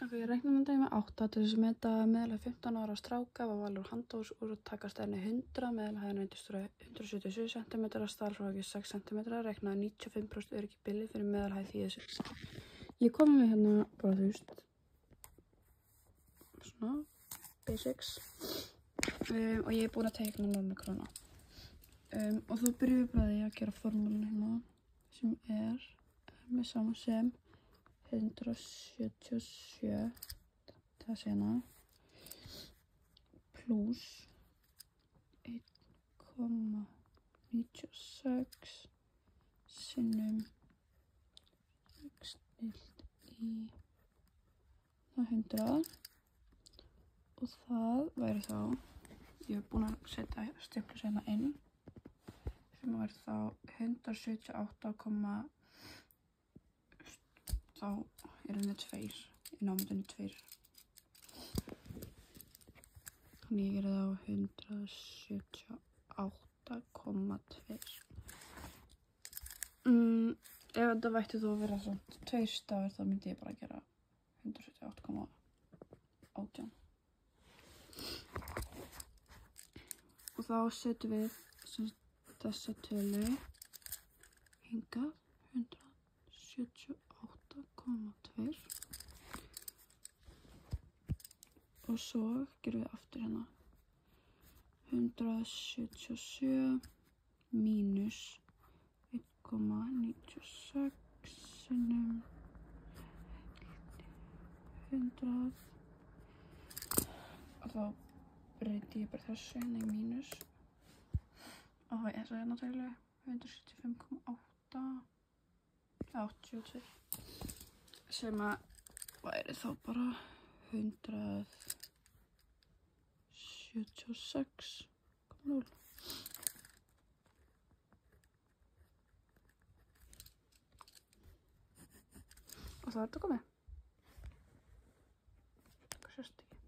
Ok, ég reikna þetta með 8 til þess að meta meðalega 15 ára stráka var valur handós úr að taka stærni 100, meðalega hæðin 177 cm, staðalfrávikið 6 cm, reiknaði 95% öryggi billi fyrir meðalhæð því þessu. Ég kom með hérna bara þú veist, svona, basics, og ég er búin að teikna normakróna. Og þá byrjum við bara því að gera formúluna hérna, sem er með saman sem 177, það sé hérna, pluss 1,96 sinnum 6 deilt í 100 og það væri þá, ég hef búin að setja stimplu hérna inn, sem væri þá 178, þá er henni 2, í námyndunni 2. Þannig ég gerði þá 178,2. Ef þetta vætti þú að vera svona 2 stafir, þá myndi ég bara gera 178,18. Og þá setjum við þessa tölu hingað, 178,2. Og svo gerum við aftur hérna 177 mínus 1,96 sinnum 100 og þá breyti ég bara þessu hérna í mínus og þess að hérna tölu 175,82 sem að væri þá bara 176,0. Og þá er þetta komið. Hvað sést ekki?